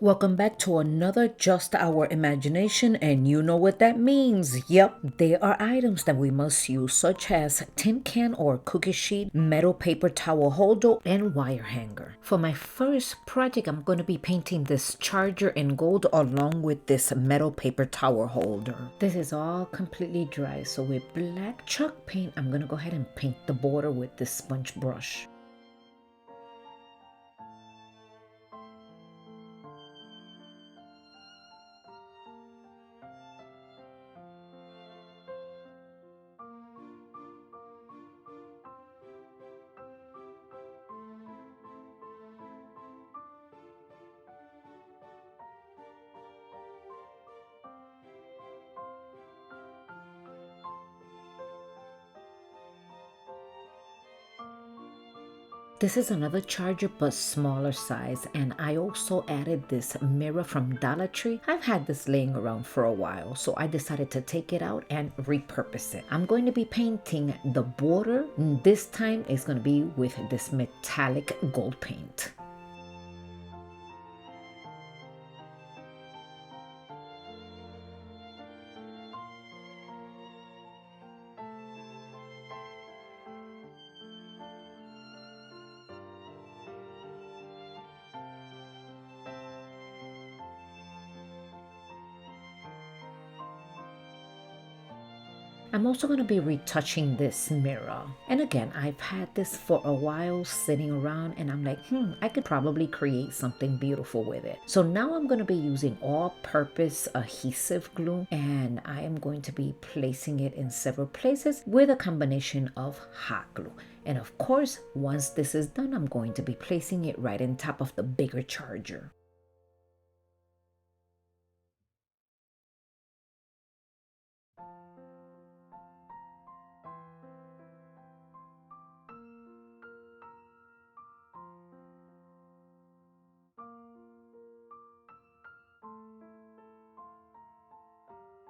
Welcome back to another Just Our Imagination, and you know what that means. Yep, there are items that we must use, such as tin can or cookie sheet, metal paper towel holder, and wire hanger. For my first project, I'm going to be painting this charger in gold along with this metal paper towel holder. This is all completely dry, so with black chalk paint, I'm going to go ahead and paint the border with this sponge brush. This is another charger but smaller size, and I also added this mirror from Dollar Tree. I've had this laying around for a while, so I decided to take it out and repurpose it. I'm going to be painting the border. This time it's going to be with this metallic gold paint. I'm also going to be retouching this mirror. And again, I've had this for a while sitting around and I'm like, I could probably create something beautiful with it. So now I'm going to be using all-purpose adhesive glue, and I am going to be placing it in several places with a combination of hot glue. And of course, once this is done, I'm going to be placing it right on top of the bigger charger.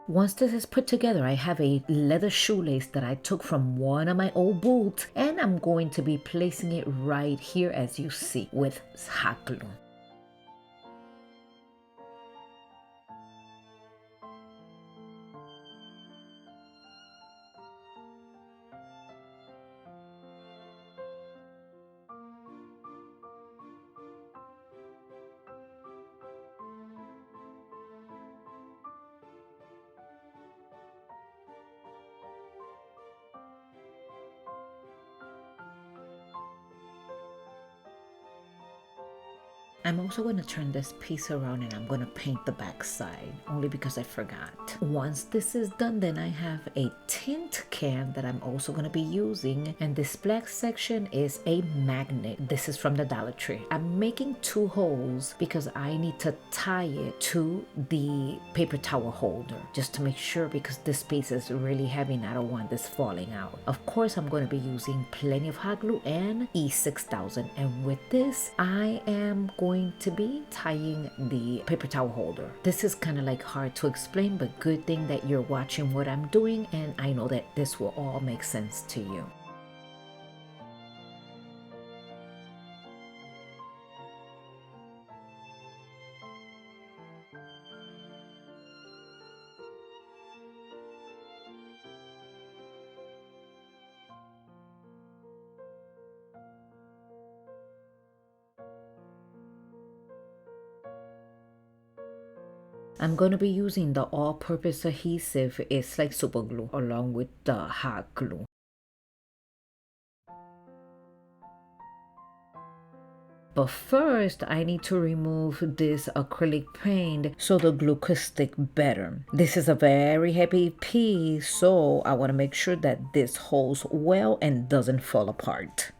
Once this is put together, I have a leather shoelace that I took from one of my old boots, and I'm going to be placing it right here as you see with hot glue. I'm also going to turn this piece around and I'm going to paint the back side, only because I forgot. Once this is done, then I have a tint can that I'm also going to be using, and this black section is a magnet. This is from the Dollar Tree. I'm making two holes because I need to tie it to the paper towel holder just to make sure, because this piece is really heavy and I don't want this falling out. Of course, I'm going to be using plenty of hot glue and E6000, and with this I am going to be tying the paper towel holder. This is kind of like hard to explain, but good thing that you're watching what I'm doing, and I know that this will all make sense to you. I'm going to be using the all-purpose adhesive. It's like super glue along with the hot glue. But first, I need to remove this acrylic paint so the glue could stick better. This is a very heavy piece, so I want to make sure that this holds well and doesn't fall apart.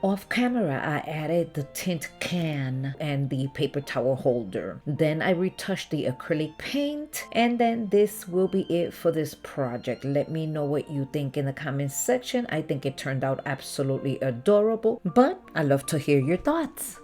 Off camera, I added the tint can and the paper towel holder. Then I retouched the acrylic paint, and then this will be it for this project. Let me know what you think in the comments section. I think it turned out absolutely adorable, but I love to hear your thoughts.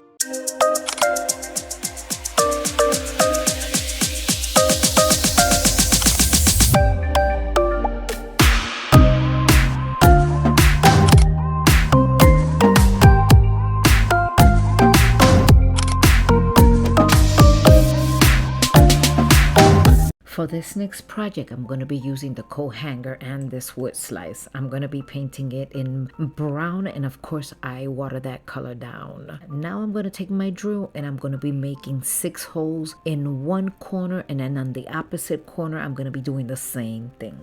For this next project, I'm going to be using the coat hanger and this wood slice. I'm going to be painting it in brown, and of course I water that color down. Now I'm going to take my drill and I'm going to be making 6 holes in one corner, and then on the opposite corner I'm going to be doing the same thing.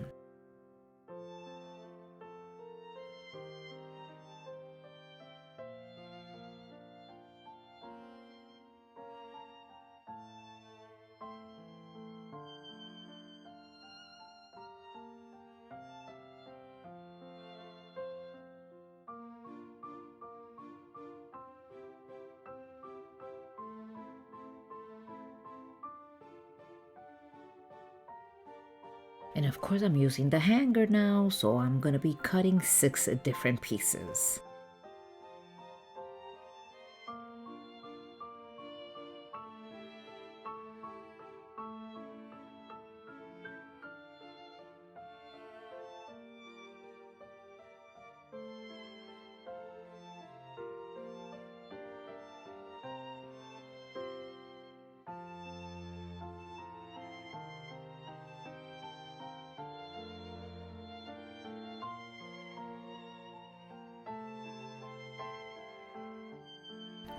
And of course I'm using the hanger now, so I'm going to be cutting 6 different pieces.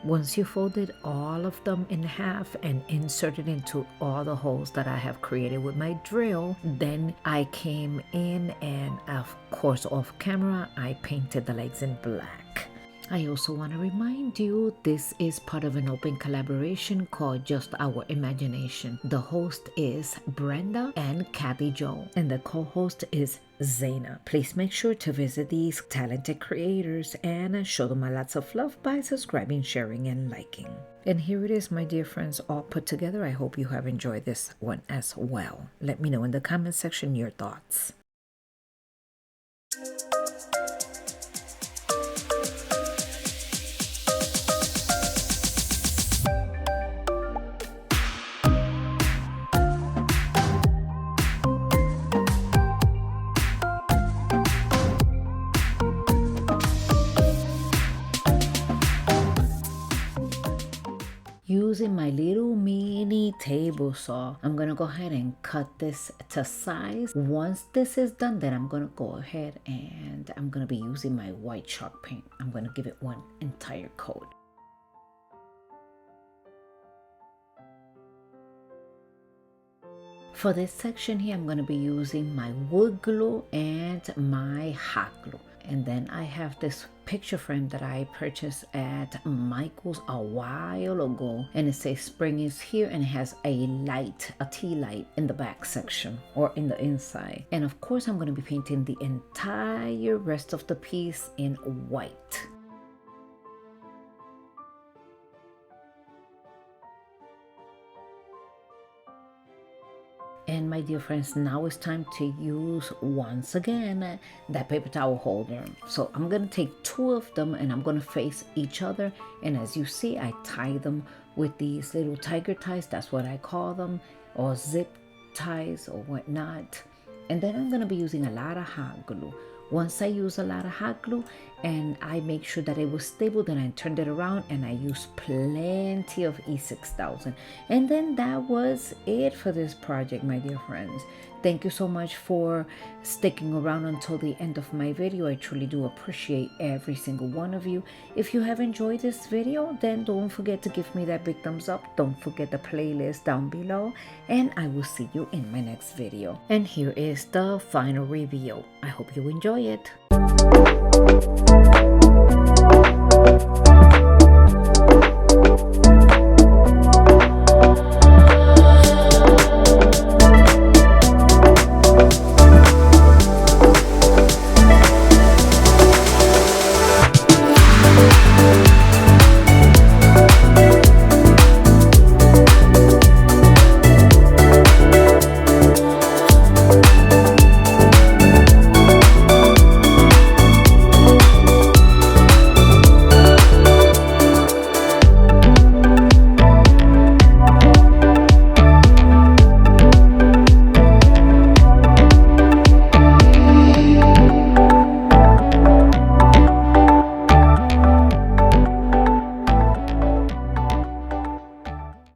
Once you folded all of them in half and inserted into all the holes that I have created with my drill, then I came in and of course off camera I painted the legs in black. I also want to remind you this is part of an open collaboration called Just Our Imagination. The host is Brenda and Kathy Jo, and the co-host is Zaina. Please make sure to visit these talented creators and show them a lots of love by subscribing, sharing, and liking. And here it is, my dear friends, all put together. I hope you have enjoyed this one as well. Let me know in the comment section your thoughts. Using my little mini table saw, I'm gonna go ahead and cut this to size. Once this is done, then I'm gonna go ahead and I'm gonna be using my white chalk paint. I'm gonna give it one entire coat. For this section here, I'm gonna be using my wood glue and my hot glue. And then I have this picture frame that I purchased at Michael's a while ago, and it says spring is here, and it has a tea light in the back section or in the inside. And of course I'm going to be painting the entire rest of the piece in white. And my dear friends, now it's time to use once again that paper towel holder. So I'm going to take 2 of them and I'm going to face each other. And as you see, I tie them with these little tiger ties. That's what I call them, or zip ties or whatnot. And then I'm going to be using a lot of hot glue. Once I use a lot of hot glue and I make sure that it was stable, then I turned it around and I used plenty of E6000. And then that was it for this project, my dear friends. Thank you so much for sticking around until the end of my video. I truly do appreciate every single one of you. If you have enjoyed this video, then don't forget to give me that big thumbs up. Don't forget the playlist down below, and I will see you in my next video. And here is the final review. I hope you enjoy it.